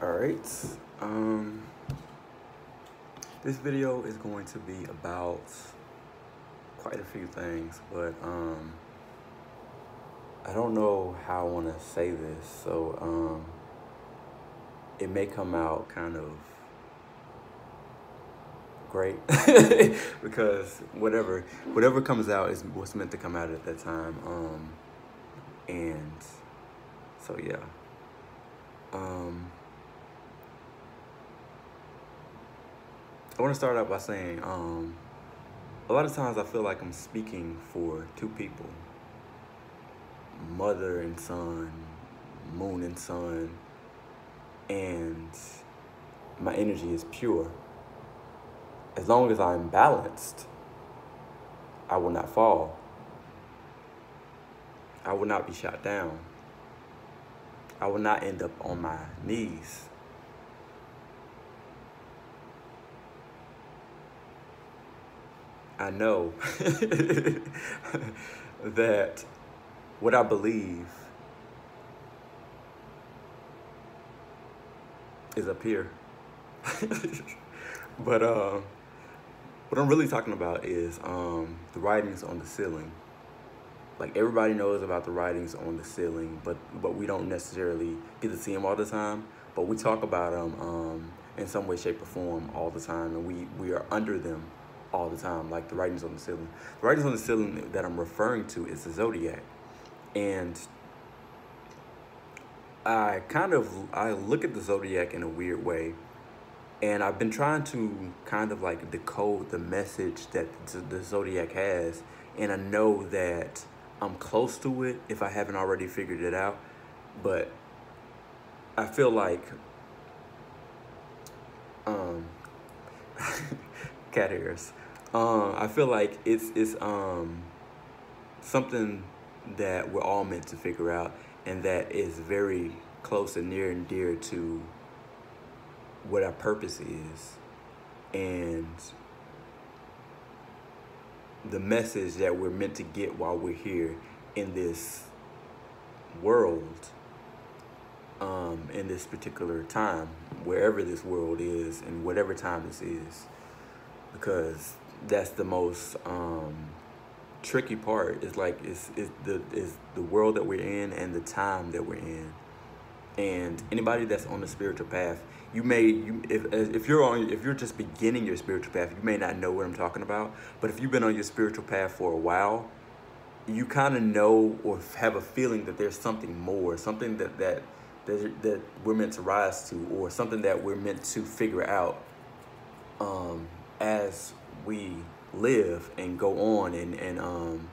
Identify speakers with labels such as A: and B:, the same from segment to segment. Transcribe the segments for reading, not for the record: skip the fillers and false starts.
A: Alright, this video is going to be about quite a few things, but I don't know how I want to say this, so it may come out kind of great because whatever comes out is what's meant to come out at that time, and so yeah. I want to start out by saying, a lot of times I feel like I'm speaking for two people, mother and son, moon and sun, and my energy is pure. As long as I'm balanced, I will not fall. I will not be shot down. I will not end up on my knees. I know that what I believe is up here. But what I'm really talking about is the writings on the ceiling. Like, everybody knows about the writings on the ceiling, but we don't necessarily get to see them all the time. But we talk about them in some way, shape, or form all the time, and we are under them all the time, like the writings on the ceiling. The writings on the ceiling that I'm referring to is the Zodiac. And I look at the Zodiac in a weird way. And I've been trying to kind of like decode the message that the Zodiac has. And I know that I'm close to it if I haven't already figured it out. But I feel like cat hairs. I feel like it's something that we're all meant to figure out, and that is very close and near and dear to what our purpose is, and the message that we're meant to get while we're here in this world, in this particular time, wherever this world is and whatever time this is, because that's the most tricky part. Is like is the world that we're in and the time that we're in. And anybody that's on the spiritual path, if you're just beginning your spiritual path, you may not know what I'm talking about. But if you've been on your spiritual path for a while, you kind of know or have a feeling that there's something more, something that we're meant to rise to, or something that we're meant to figure out as we live and go on and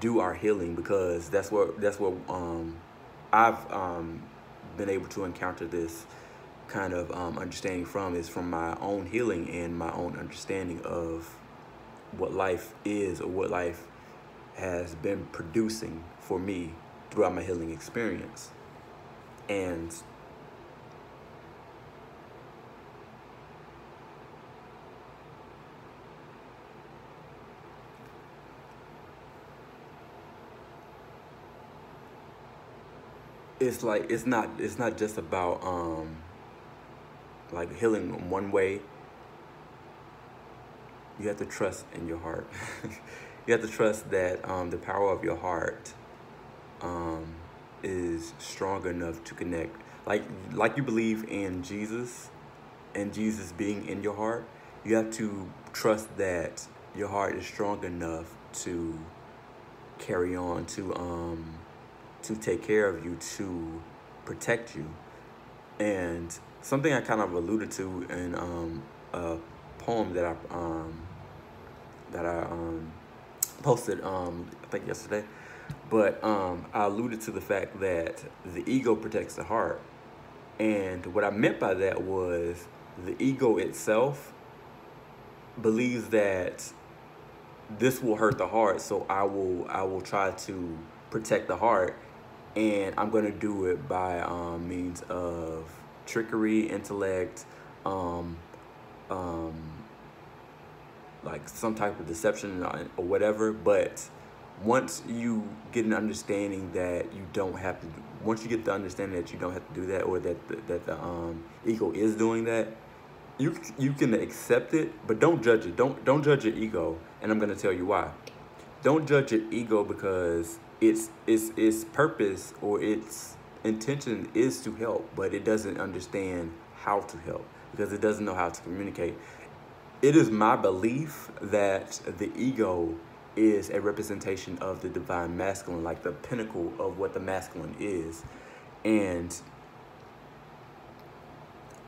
A: do our healing, because that's what I've been able to encounter this kind of understanding from my own healing and my own understanding of what life is, or what life has been producing for me throughout my healing experience. And it's like it's not just about like healing in one way. You have to trust in your heart. You have to trust that the power of your heart is strong enough to connect. Like you believe in Jesus and Jesus being in your heart, you have to trust that your heart is strong enough to carry on, to take care of you, to protect you. And something I kind of alluded to in a poem that I posted I think yesterday, but I alluded to the fact that the ego protects the heart. And what I meant by that was the ego itself believes that this will hurt the heart, so I will try to protect the heart, and I'm going to do it by means of trickery, intellect, like some type of deception or whatever. But once you get an understanding that you don't have to, once you get the understanding that you don't have to do that, or that the ego is doing that, you can accept it, but don't judge it. Don't judge your ego, and I'm gonna tell you why. Don't judge your ego, because its purpose or its intention is to help, but it doesn't understand how to help because it doesn't know how to communicate. It is my belief that the ego is a representation of the divine masculine, like the pinnacle of what the masculine is. And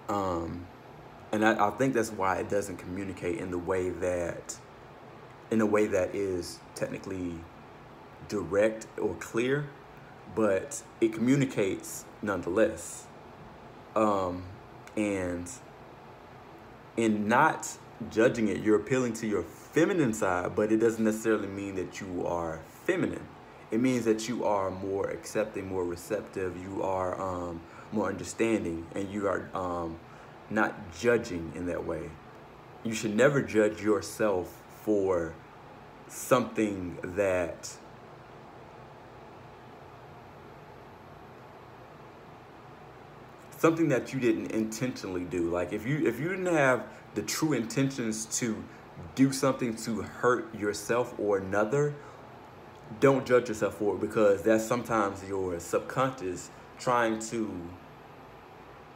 A: I think that's why it doesn't communicate in the way that is technically direct or clear, but it communicates nonetheless. And in not judging it, you're appealing to your feminine side, but it doesn't necessarily mean that you are feminine. It means that you are more accepting, more receptive, you are more understanding, and you are not judging in that way. You should never judge yourself for something that you didn't intentionally do. Like if you didn't have the true intentions to do something to hurt yourself or another, don't judge yourself for it, because that's sometimes your subconscious trying to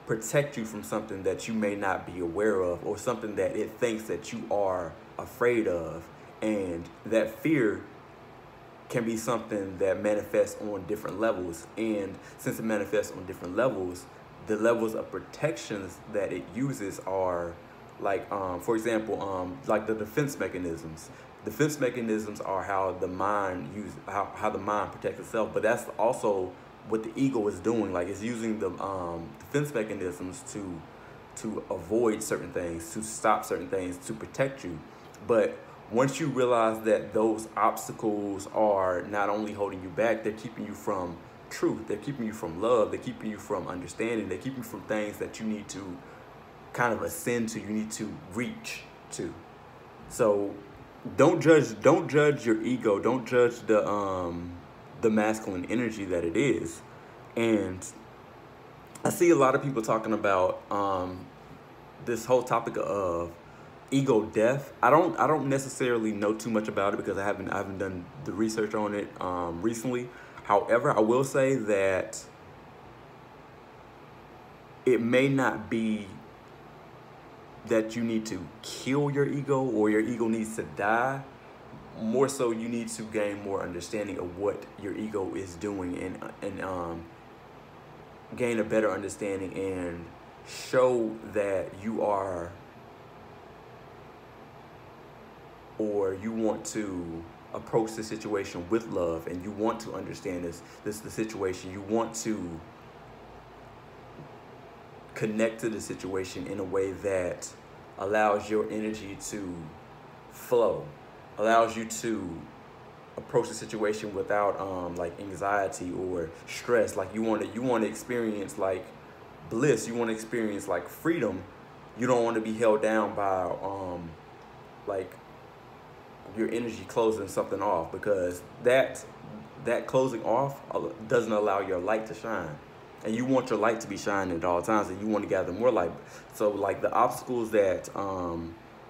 A: protect you from something that you may not be aware of, or something that it thinks that you are afraid of. And that fear can be something that manifests on different levels. And since it manifests on different levels, the levels of protections that it uses are like, for example, like the defense mechanisms. Defense mechanisms are how the mind how the mind protects itself, but that's also what the ego is doing. Like it's using the defense mechanisms to avoid certain things, to stop certain things, to protect you. But once you realize that those obstacles are not only holding you back, they're keeping you from truth, they're keeping you from love, they're keeping you from understanding, they're keeping you from things that you need to kind of ascend to, you need to reach to. So don't judge your ego, don't judge the masculine energy that it is. And I see a lot of people talking about this whole topic of ego death. I don't necessarily know too much about it because I haven't done the research on it recently. However, I will say that it may not be that you need to kill your ego or your ego needs to die. More so, you need to gain more understanding of what your ego is doing, and gain a better understanding and show that you are, or you want to approach the situation with love, and you want to understand the situation. You want to connect to the situation in a way that allows your energy to flow, allows you to approach the situation without like anxiety or stress. Like you want to experience like bliss, you want to experience like freedom. You don't want to be held down by like your energy closing something off, because that closing off doesn't allow your light to shine. And you want your light to be shining at all times, and you want to gather more light. So like the obstacles that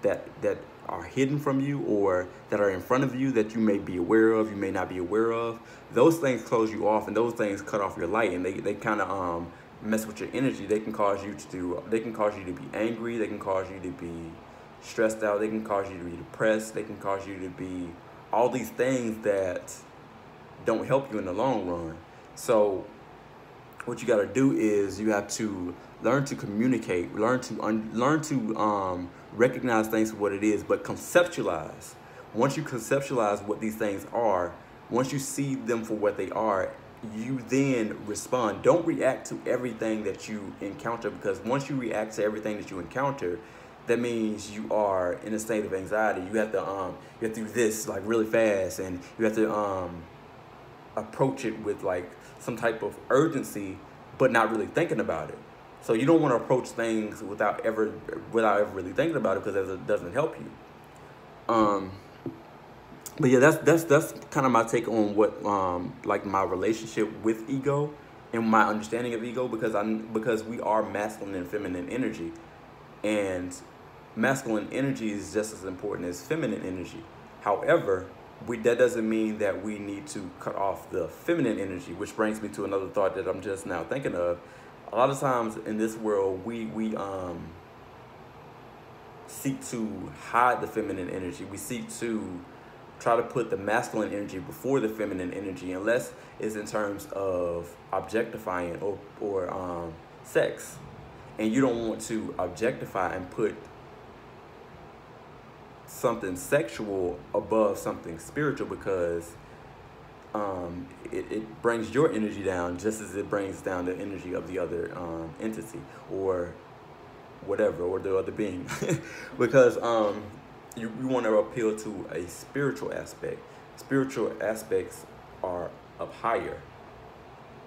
A: that are hidden from you, or that are in front of you that you may be aware of, you may not be aware of, those things close you off, and those things cut off your light, and they kind of mess with your energy. They can cause you to be angry, they can cause you to be stressed out, they can cause you to be depressed, they can cause you to be all these things that don't help you in the long run. So what you got to do is you have to learn to communicate, learn to recognize things for what it is, but conceptualize. Once you conceptualize what these things are, once you see them for what they are, you then respond. Don't react to everything that you encounter, because once you react to everything that you encounter, that means you are in a state of anxiety. You have to do this like really fast, and you have to approach it with like some type of urgency, but not really thinking about it. So you don't want to approach things without ever really thinking about it, because it doesn't help you. But yeah, that's kind of my take on what like my relationship with ego and my understanding of ego, because we are masculine and feminine energy, and masculine energy is just as important as feminine energy. However, that doesn't mean that we need to cut off the feminine energy, which brings me to another thought that I'm just now thinking of. A lot of times in this world, we seek to hide the feminine energy. We seek to try to put the masculine energy before the feminine energy, unless it's in terms of objectifying or sex. And you don't want to objectify and put something sexual above something spiritual, because it brings your energy down just as it brings down the energy of the other entity or whatever, or the other being. Because you want to appeal to a spiritual aspect. Spiritual aspects are up higher.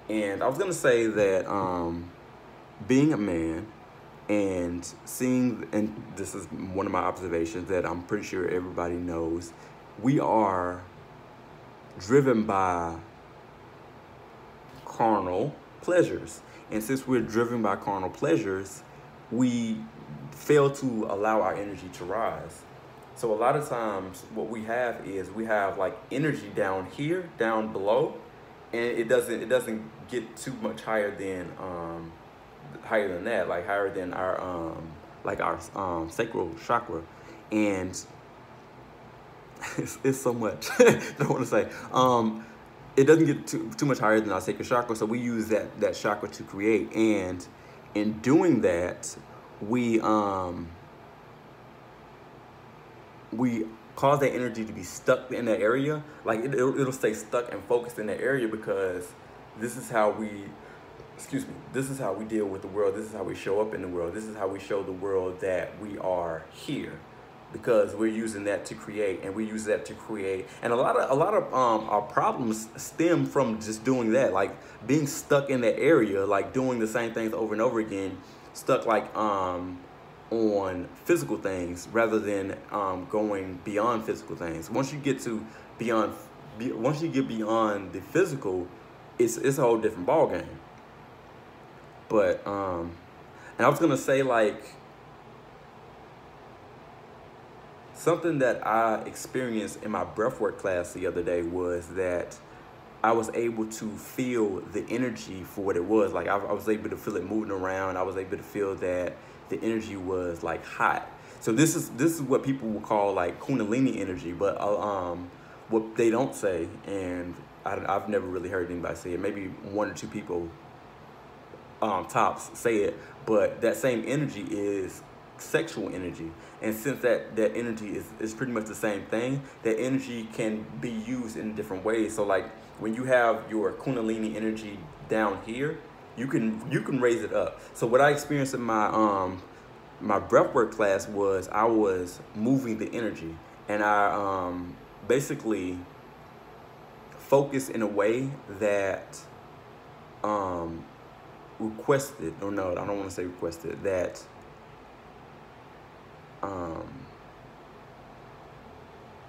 A: And I was going to say that being a man and seeing, and this is one of my observations that I'm pretty sure everybody knows, we are driven by carnal pleasures. And since we're driven by carnal pleasures, we fail to allow our energy to rise. So a lot of times what we have is we have like energy down here, down below, and it doesn't get too much higher than that, like higher than our sacral chakra. And it's so much I don't want to say. It doesn't get too much higher than our sacral chakra, so we use that chakra to create. And in doing that, we cause that energy to be stuck in that area. Like it'll stay stuck and focused in that area, because this is how we deal with the world. This is how we show up in the world. This is how we show the world that we are here, because we're using that to create, and we use that to create. And a lot of our problems stem from just doing that, like being stuck in that area, like doing the same things over and over again, stuck like on physical things rather than going beyond physical things. Once you get beyond the physical, it's a whole different ball game. But and I was gonna say, like, something that I experienced in my breathwork class the other day was that I was able to feel the energy for what it was. Like I was able to feel it moving around. I was able to feel that the energy was like hot. So this is what people will call like kundalini energy. But what they don't say, and I've never really heard anybody say it. Maybe one or two people tops say it, but that same energy is sexual energy. And since that energy is pretty much the same thing, that energy can be used in different ways. So like when you have your kundalini energy down here, you can raise it up. So what I experienced in my my breathwork class was I was moving the energy, and I basically focused in a way that requested, or no, I don't want to say requested, that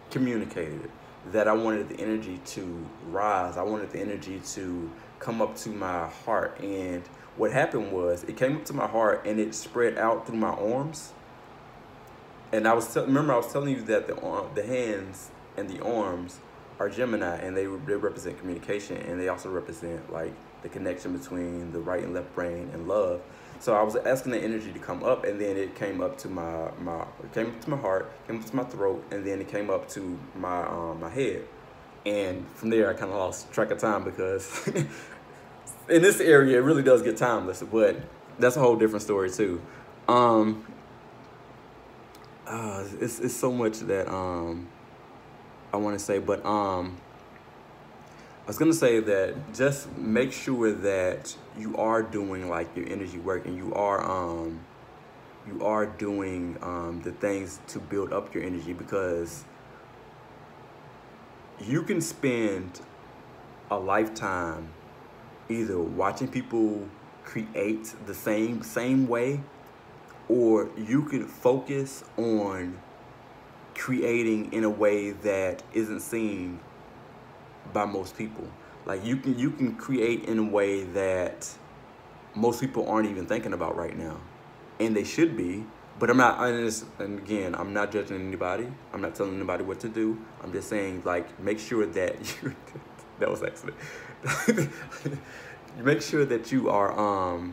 A: communicated that I wanted the energy to rise. I wanted the energy to come up to my heart. And what happened was it came up to my heart and it spread out through my arms. And remember I was telling you that the hands and the arms are Gemini, and they represent communication, and they also represent like the connection between the right and left brain and love. So I was asking the energy to come up, and then it came up to it came up to my heart, came up to my throat, and then it came up to my my head. And from there, I kind of lost track of time, because in this area, it really does get timeless. But that's a whole different story too. It's so much that I want to say, but I was gonna say that just make sure that you are doing like your energy work, and you are doing the things to build up your energy, because you can spend a lifetime either watching people create the same way, or you can focus on creating in a way that isn't seen by most people. Like you can create in a way that most people aren't even thinking about right now, and they should be. But I'm not, and again, I'm not judging anybody. I'm not telling anybody what to do. I'm just saying, like, make sure that you, that was excellent. Make sure that you are,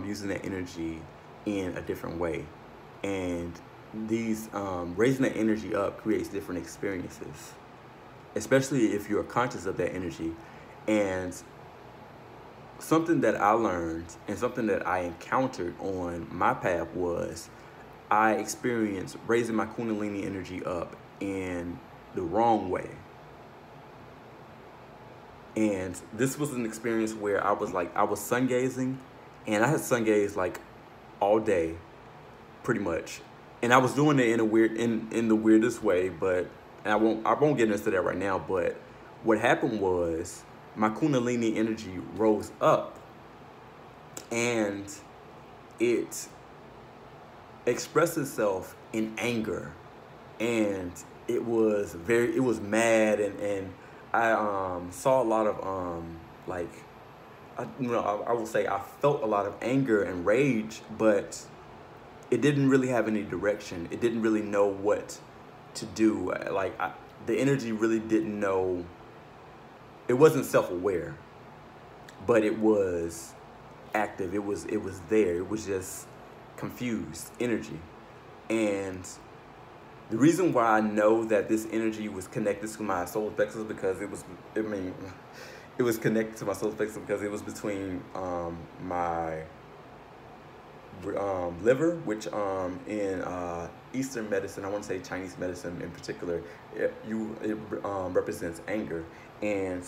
A: using that energy in a different way. And these, raising that energy up creates different experiences, especially if you're conscious of that energy. And something that I learned and something that I encountered on my path was I experienced raising my kundalini energy up in the wrong way. And this was an experience where I was sun gazing, and I had sun gaze like all day, pretty much. And I was doing it in the weirdest way, but and I won't get into that right now. But what happened was my kundalini energy rose up, and it expressed itself in anger, and it was mad, and I saw a lot of I will say I felt a lot of anger and rage, but it didn't really have any direction. It didn't really know what to do. The energy really didn't know. It wasn't self-aware, but it was active. It was there. It was just confused energy. And the reason why I know that this energy was connected to my solar plexus because it was connected to my solar plexus because it was between my liver, which in Eastern medicine, I want to say Chinese medicine in particular, it represents anger. And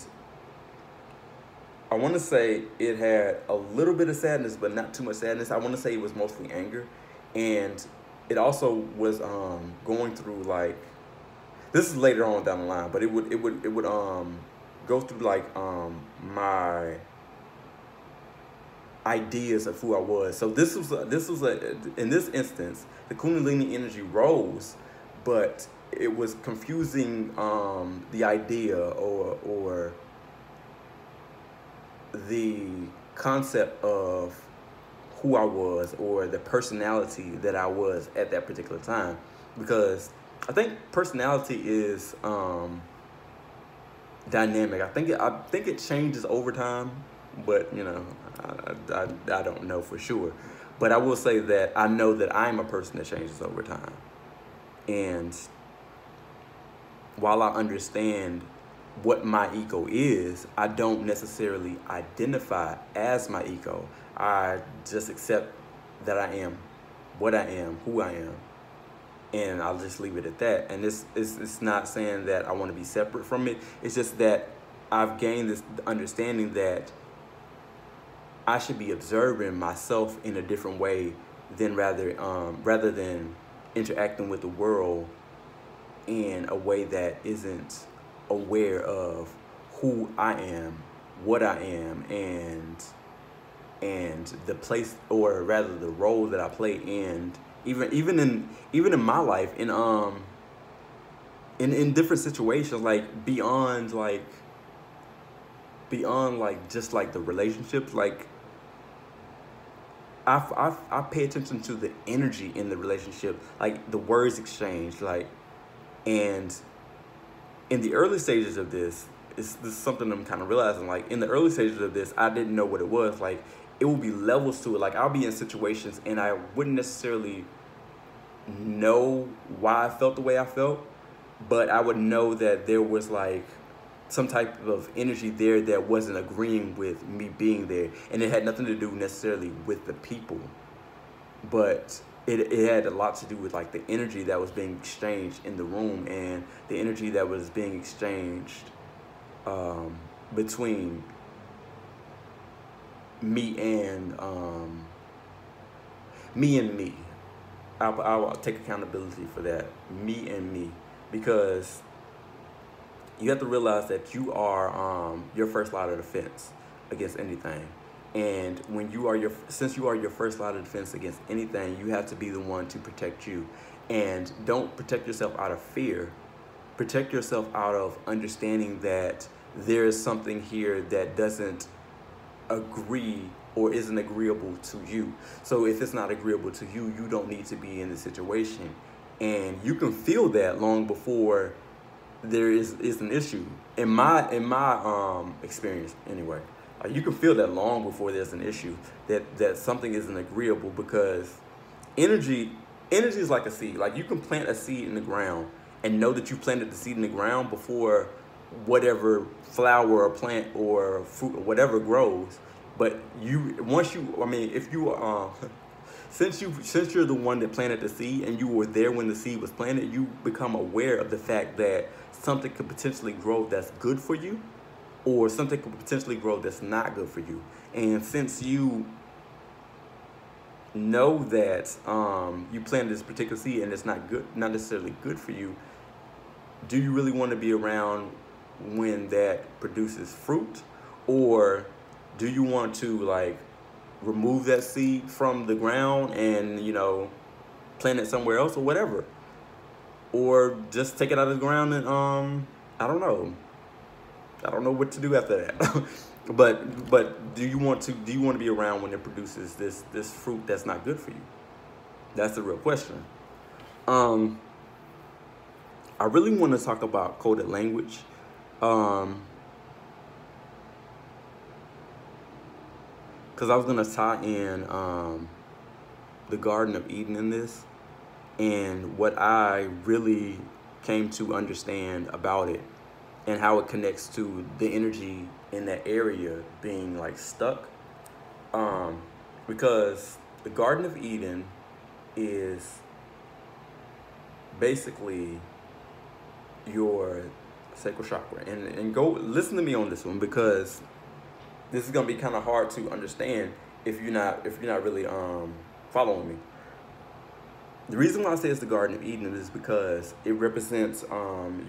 A: I want to say it had a little bit of sadness, but not too much sadness. I want to say it was mostly anger. And it also was going through, like, this is later on down the line, but it would go through like my ideas of who I was. So this was in this instance, the kundalini energy rose, but it was confusing the idea or the concept of who I was or the personality that I was at that particular time, because I think personality is dynamic. I think it changes over time, but you know, I don't know for sure. But I will say that I know that I'm a person that changes over time. And while I understand what my ego is, I don't necessarily identify as my ego. I just accept that I am what I am, who I am, and I'll just leave it at that. And it's not saying that I want to be separate from it. It's just that I've gained this understanding that I should be observing myself in a different way than rather than interacting with the world in a way that isn't aware of who I am, what I am, and the place, or rather the role that I play in, even in my life, in different situations, like beyond just like the relationships. Like I pay attention to the energy in the relationship, like the words exchanged, like. And in the early stages of this is something I'm kind of realizing. Like in the early stages of this, I didn't know what it was. Like it will be levels to it. Like I'll be in situations and I wouldn't necessarily know why I felt the way I felt, but I would know that there was like some type of energy there that wasn't agreeing with me being there. And it had nothing to do necessarily with the people, but it had a lot to do with like the energy that was being exchanged in the room and the energy that was being exchanged between me and me. I'll take accountability for that. Me and me, because you have to realize that you are your first line of defense against anything. And when you are since you are your first line of defense against anything, you have to be the one to protect you. And don't protect yourself out of fear. Protect yourself out of understanding that there is something here that doesn't agree or isn't agreeable to you. So if it's not agreeable to you, you don't need to be in the situation. And you can feel that long before there is an issue. In my experience anyway. You can feel that long before there's an issue, that something isn't agreeable, because energy is like a seed. Like, you can plant a seed in the ground and know that you planted the seed in the ground before whatever flower or plant or fruit or whatever grows. But if you since you're the one that planted the seed and you were there when the seed was planted, you become aware of the fact that something could potentially grow that's good for you, or something could potentially grow that's not good for you. And since you know that you planted this particular seed and it's not necessarily good for you, do you really want to be around when that produces fruit? Or do you want to, like, remove that seed from the ground and, plant it somewhere else or whatever? Or just take it out of the ground and I don't know what to do after that. but do you want to be around when it produces this fruit that's not good for you? That's the real question. I really want to talk about coded language. Because I was going to tie in the Garden of Eden in this, and what I really came to understand about it, and how it connects to the energy in that area being, like, stuck. Because the Garden of Eden is basically your sacral chakra. And go listen to me on this one, because this is gonna be kind of hard to understand if you're not really following me. The reason why I say it's the Garden of Eden is because it represents one,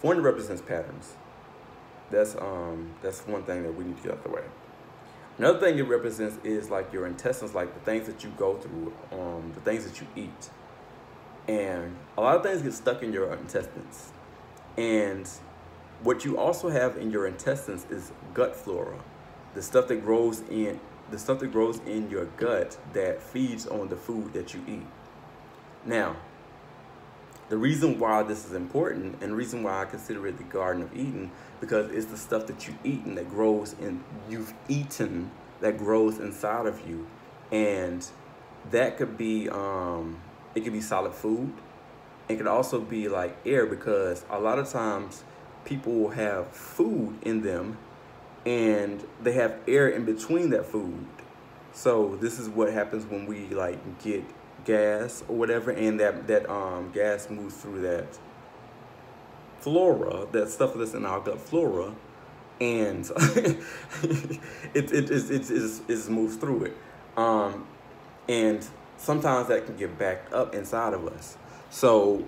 A: it represents patterns. That's one thing that we need to get out the way. Another thing it represents is, like, your intestines, like the things that you go through, the things that you eat. And a lot of things get stuck in your intestines. And what you also have in your intestines is gut flora, the stuff that grows in your gut that feeds on the food that you eat. Now, the reason why this is important, and the reason why I consider it the Garden of Eden, because it's the stuff that you eat and that grows that grows inside of you. And that could be it could be solid food. It could also be like air, because a lot of times people will have food in them and they have air in between that food. So this is what happens when we, like, get gas or whatever, and that gas moves through that flora, that stuff that's in our gut flora, and it moves through it. And sometimes that can get backed up inside of us. So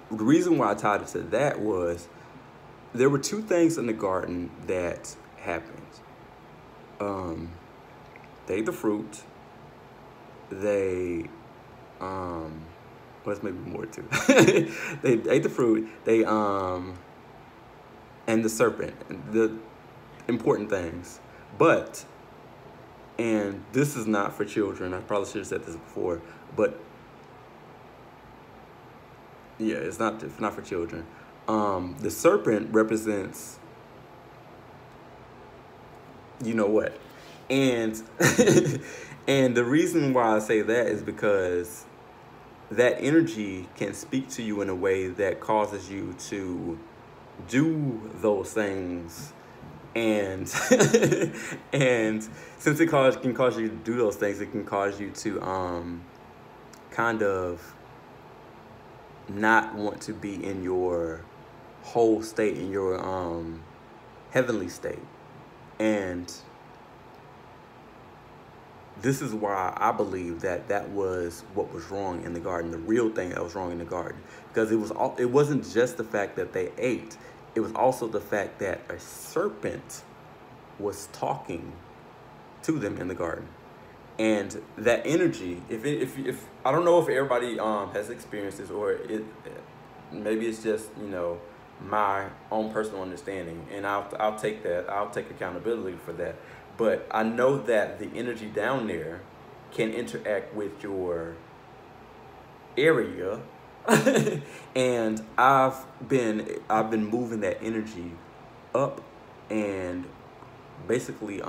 A: the reason why I tied it to that was there were two things in the garden that happened. They ate the fruit. They what's maybe more too. They ate the fruit. They and the serpent, the important things. But, and this is not for children. I probably should have said this before, but yeah, it's not for children. The serpent represents, you know what, and and the reason why I say that is because that energy can speak to you in a way that causes you to do those things, and and since it can cause you to do those things, it can cause you to kind of not want to be in your whole state, in your heavenly state. And this is why I believe that that was what was wrong in the garden, the real thing that was wrong in the garden. Because it wasn't just the fact that they ate, it was also the fact that a serpent was talking to them in the garden. And that energy, if I don't know if everybody has experienced this, or maybe it's just, you know, my own personal understanding, and I'll take that, I'll take accountability for that. But I know that the energy down there can interact with your area, and I've been moving that energy up, and basically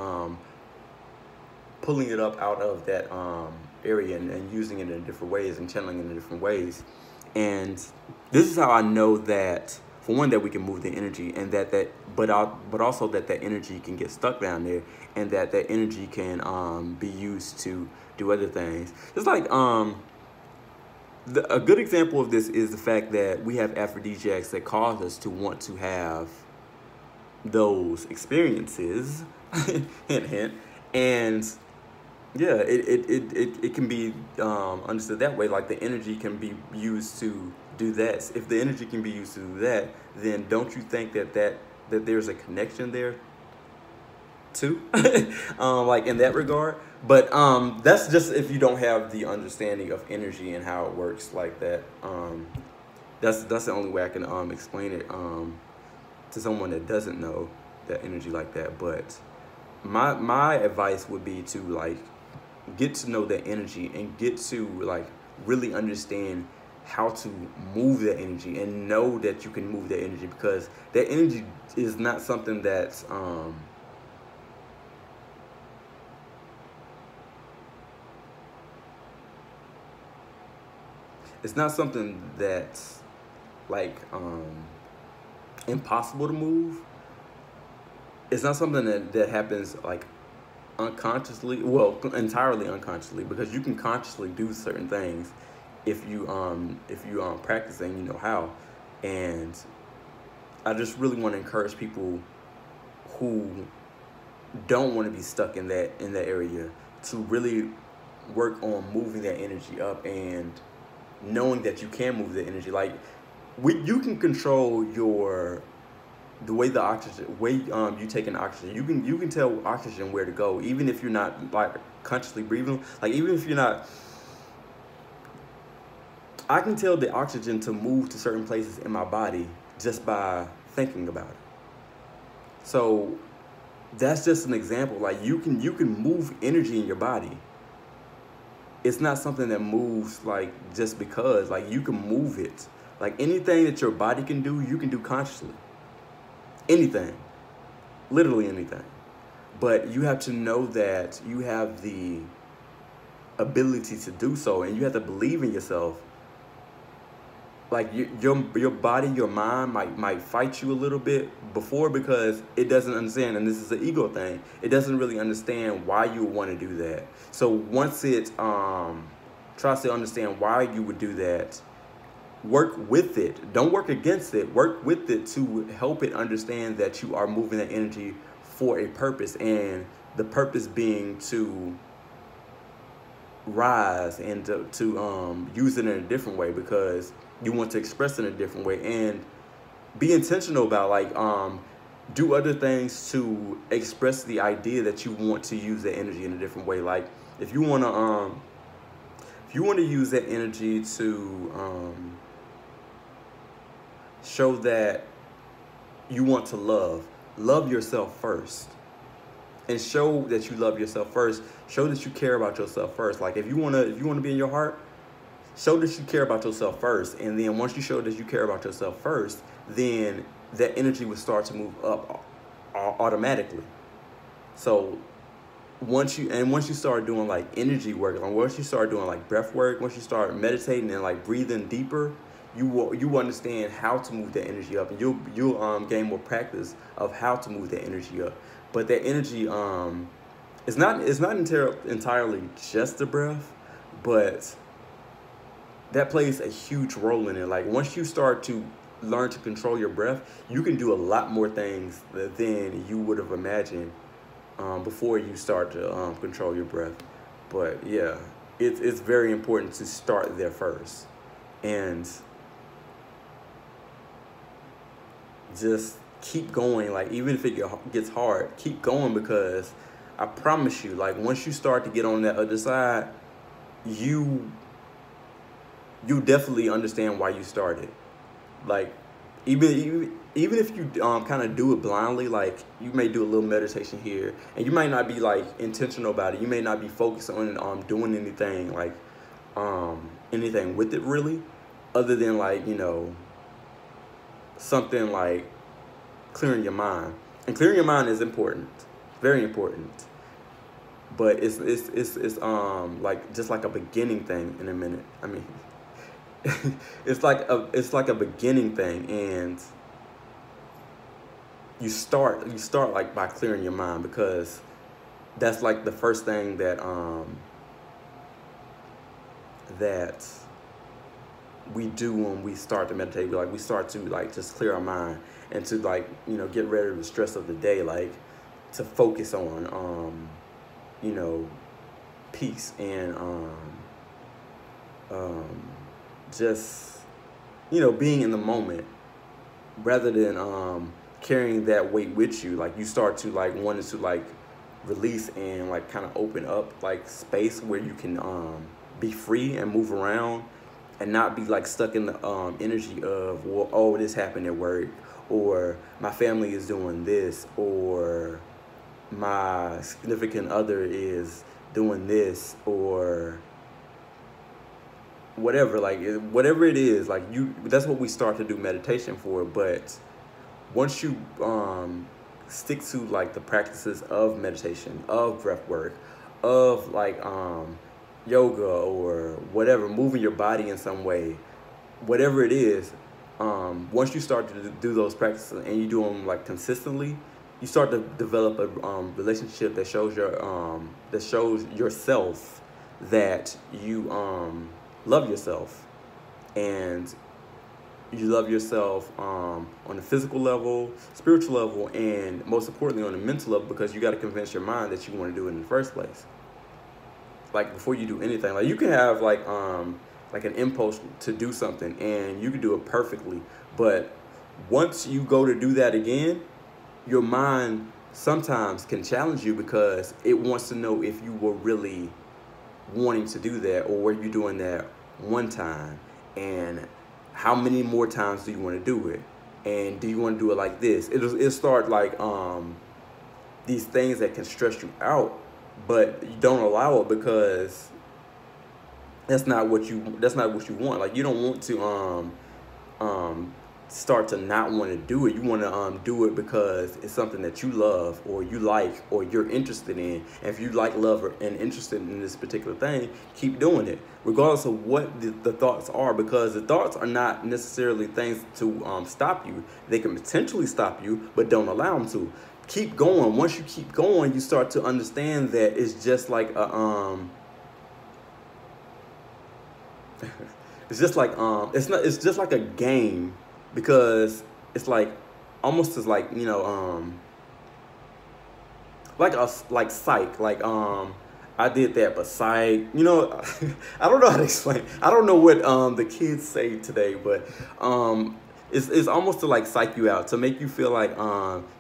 A: pulling it up out of that area, and using it in different ways, and channeling it in different ways. And this is how I know that, for one, that we can move the energy, and but also that energy can get stuck down there, and that energy can be used to do other things. It's like a good example of this is the fact that we have aphrodisiacs that cause us to want to have those experiences, hint hint, and yeah, it can be understood that way. Like, the energy can be used to do that. If the energy can be used to do that, then don't you think that there's a connection there too? Like, in that regard. But that's just if you don't have the understanding of energy and how it works like that. That's the only way I can explain it to someone that doesn't know that energy like that. But my advice would be to, like, get to know that energy, and get to, like, really understand how to move that energy, and know that you can move that energy, because that energy is not something that's it's not something that's, like, impossible to move. It's not something that happens, like, unconsciously, well, entirely unconsciously, because you can consciously do certain things if you practice and you know how. And I just really want to encourage people who don't want to be stuck in that area to really work on moving that energy up, and knowing that you can move the energy. Like, you can control the way you take in oxygen. You can tell oxygen where to go, even if you're not, like, consciously breathing. Like, even if you're not, I can tell the oxygen to move to certain places in my body just by thinking about it. So that's just an example. Like, you can move energy in your body. It's not something that moves, like, just because. Like, you can move it. Like, anything that your body can do, you can do consciously. Anything. Literally anything. But you have to know that you have the ability to do so, and you have to believe in yourself. Like, your body, your mind might fight you a little bit before, because it doesn't understand, and this is an ego thing. It doesn't really understand why you would want to do that. So once it tries to understand why you would do that, work with it. Don't work against it. Work with it to help it understand that you are moving that energy for a purpose, and the purpose being to rise, and to use it in a different way, because you want to express it in a different way, and be intentional about, like, do other things to express the idea that you want to use that energy in a different way. Like, if you want to use that energy to show that you want to love yourself first, and show that you love yourself first. Show that you care about yourself first. Like, if you wanna be in your heart, show that you care about yourself first. And then once you show that you care about yourself first, then that energy will start to move up automatically. So once you start doing, like, energy work, like, once you start doing, like, breath work, once you start meditating and, like, breathing deeper, you understand how to move that energy up, and you'll gain more practice of how to move that energy up. But that energy it's not entirely just the breath, but that plays a huge role in it. Like, once you start to learn to control your breath, you can do a lot more things than you would have imagined before you start to control your breath. But yeah, it's very important to start there first, and just keep going. Like, even if it gets hard, keep going, because I promise you, like once you start to get on that other side, you definitely understand why you started. Like even if you kind of do it blindly, like you may do a little meditation here, and you might not be like intentional about it. You may not be focused on doing anything like anything with it really, other than like, you know, something like clearing your mind. And clearing your mind is important, very important. But it's like just like a beginning thing in a minute. I mean, it's like a beginning thing, and you start like by clearing your mind, because that's like the first thing that that we do when we start to meditate. We start to like just clear our mind and to like, you know, get rid of the stress of the day, like to focus on you know, peace and just, you know, being in the moment rather than carrying that weight with you. Like you start to like wanting to like release and like kind of open up like space where you can be free and move around and not be like stuck in the energy of, well, oh, this happened at work, or my family is doing this, or my significant other is doing this, or whatever. Like whatever it is, like that's what we start to do meditation for. But once you stick to like the practices of meditation, of breath work, of like yoga or whatever, moving your body in some way, whatever it is, once you start to do those practices and you do them like consistently, you start to develop a relationship that shows yourself that you love yourself, and you love yourself on a physical level, spiritual level, and most importantly on a mental level, because you got to convince your mind that you want to do it in the first place. Like before you do anything, like you can have like an impulse to do something and you can do it perfectly, but once you go to do that again, your mind sometimes can challenge you because it wants to know if you were really wanting to do that, or were you doing that one time, and how many more times do you want to do it, and do you want to do it like this? It'll start like these things that can stress you out, but you don't allow it because that's not what you want. Like you don't want to start to not want to do it. You want to do it because it's something that you love or you like or you're interested in. And if you like, love, and interested in this particular thing, keep doing it regardless of what the thoughts are, because the thoughts are not necessarily things to stop you. They can potentially stop you, but don't allow them to. Keep going. Once you keep going, you start to understand that it's just like a it's just like it's just like a game, because it's like almost as like, you know, like psych, like I did that, but psych, you know. I don't know how to explain. I don't know what the kids say today, but it's almost to like psych you out, to make you feel like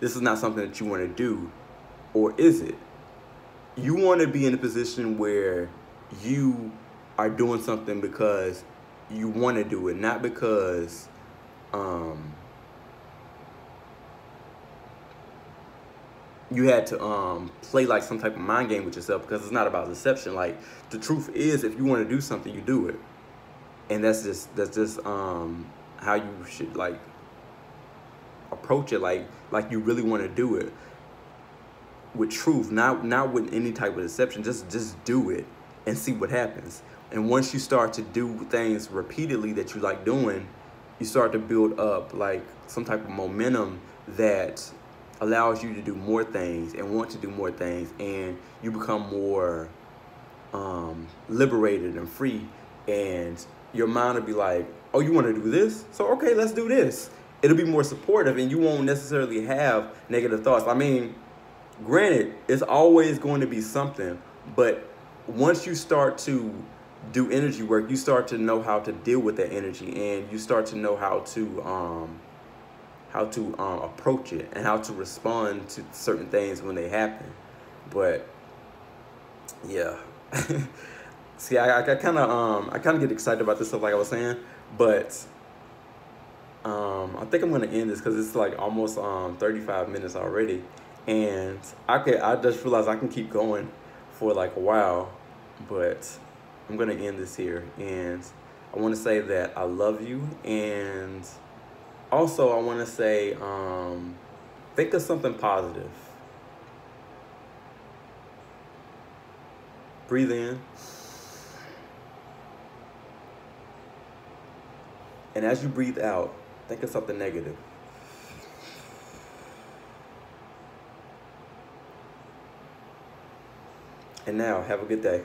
A: this is not something that you want to do. Or is it? You want to be in a position where you are doing something because you want to do it, not because you had to play like some type of mind game with yourself, because it's not about deception. Like the truth is, if you want to do something, you do it, and that's just how you should like approach it. Like you really want to do it with truth, not with any type of deception. Just do it and see what happens. And once you start to do things repeatedly that you like doing, you start to build up like some type of momentum that allows you to do more things and want to do more things, and you become more liberated and free, and your mind will be like, oh, you want to do this? So okay, let's do this. It'll be more supportive, and you won't necessarily have negative thoughts. I mean, granted, it's always going to be something, but once you start to do energy work, you start to know how to deal with that energy, and you start to know how to approach it and how to respond to certain things when they happen. But Yeah. See, I kind of get excited about this stuff, like I was saying, but I think I'm gonna end this because it's like almost 35 minutes already, and I just realized I can keep going for like a while, but I'm gonna end this here, and I want to say that I love you, and also I want to say think of something positive. Breathe in, and as you breathe out, think of something negative. And now, have a good day.